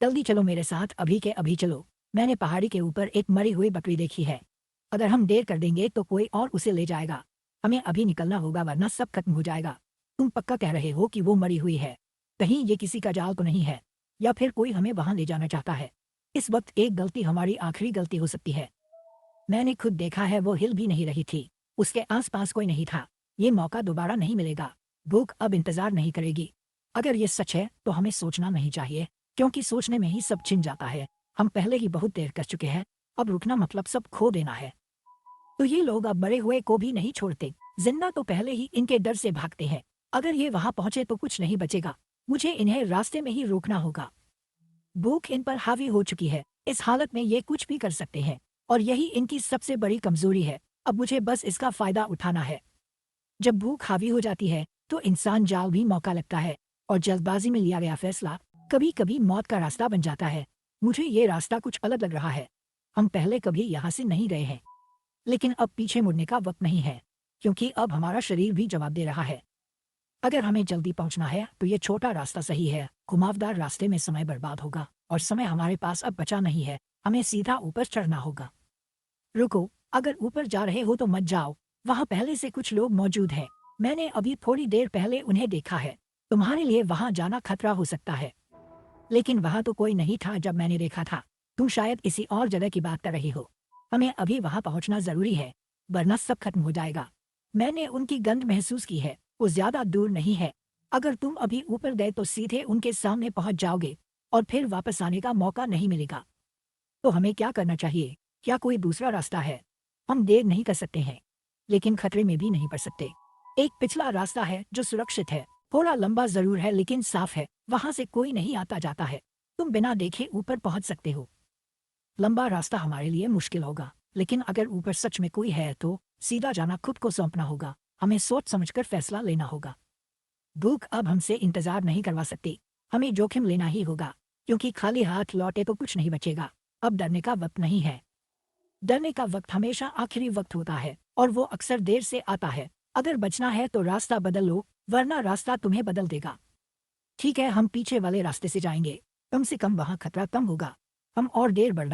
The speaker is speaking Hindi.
जल्दी चलो मेरे साथ, अभी के अभी चलो। मैंने पहाड़ी के ऊपर एक मरी हुई बकरी देखी है। अगर हम देर कर देंगे तो कोई और उसे ले जाएगा। हमें अभी निकलना होगा वरना सब खत्म हो जाएगा। तुम पक्का कह रहे हो कि वो मरी हुई है? कहीं ये किसी का जाल तो नहीं है, या फिर कोई हमें वहां ले जाना चाहता है? इस वक्त एक गलती हमारी आखिरी गलती हो सकती है। मैंने खुद देखा है, वो हिल भी नहीं रही थी। उसके आसपास कोई नहीं था। ये मौका दोबारा नहीं मिलेगा। भूख अब इंतजार नहीं करेगी। अगर ये सच है तो हमें सोचना नहीं चाहिए, क्योंकि सोचने में ही सब छिन जाता है। हम पहले ही बहुत देर कर चुके हैं। अब रुकना मतलब सब खो देना है। तो ये लोग अब मरे हुए को भी नहीं छोड़ते। जिंदा तो पहले ही इनके डर से भागते हैं। अगर ये वहां पहुंचे तो कुछ नहीं बचेगा। मुझे इन्हें रास्ते में ही रोकना होगा। भूख इन पर हावी हो चुकी है। इस हालत में ये कुछ भी कर सकते हैं, और यही इनकी सबसे बड़ी कमजोरी है। अब मुझे बस इसका फायदा उठाना है। जब भूख हावी हो जाती है तो इंसान जाल भी मौका लगता है, और जल्दबाजी में लिया गया फैसला कभी कभी मौत का रास्ता बन जाता है। मुझे ये रास्ता कुछ अलग लग रहा है। हम पहले कभी यहाँ से नहीं गए हैं, लेकिन अब पीछे मुड़ने का वक्त नहीं है, क्योंकि अब हमारा शरीर भी जवाब दे रहा है। अगर हमें जल्दी पहुंचना है तो ये छोटा रास्ता सही है। घुमावदार रास्ते में समय बर्बाद होगा, और समय हमारे पास अब बचा नहीं है। हमें सीधा ऊपर चढ़ना होगा। रुको, अगर ऊपर जा रहे हो तो मत जाओ। वहां पहले से कुछ लोग मौजूद हैं। मैंने अभी थोड़ी देर पहले उन्हें देखा है। तुम्हारे लिए वहां जाना खतरा हो सकता है, लेकिन वहां तो कोई नहीं था जब मैंने देखा था। तुम शायद किसी और जगह की बात कर रही हो। हमें अभी वहां पहुंचना जरूरी है, वरना सब खत्म हो जाएगा। मैंने उनकी गंध महसूस की है। वो ज्यादा दूर नहीं है। अगर तुम अभी ऊपर गए तो सीधे उनके सामने पहुंच जाओगे, और फिर वापस आने का मौका नहीं मिलेगा। तो हमें क्या करना चाहिए? क्या कोई दूसरा रास्ता है? हम देर नहीं कर सकते हैं, लेकिन खतरे में भी नहीं पड़ सकते। एक पिछला रास्ता है जो सुरक्षित है। थोड़ा लंबा जरूर है लेकिन साफ है। वहां से कोई नहीं आता जाता है। तुम बिना देखे ऊपर पहुंच सकते हो। लंबा रास्ता हमारे लिए मुश्किल होगा, लेकिन अगर ऊपर सच में कोई है तो सीधा जाना खुद को सौंपना होगा। हमें सोच समझकर फैसला लेना होगा। भूख अब हमसे इंतजार नहीं करवा सकती। हमें जोखिम लेना ही होगा, क्योंकि खाली हाथ लौटे तो कुछ नहीं बचेगा। अब डरने का वक्त नहीं है। डरने का वक्त हमेशा आखिरी वक्त होता है, और वो अक्सर देर से आता है। अगर बचना है तो रास्ता बदल लो, वरना रास्ता तुम्हें बदल देगा। ठीक है, हम पीछे वाले रास्ते से जाएंगे। कम से कम वहां खतरा कम होगा। हम और देर बढ़ना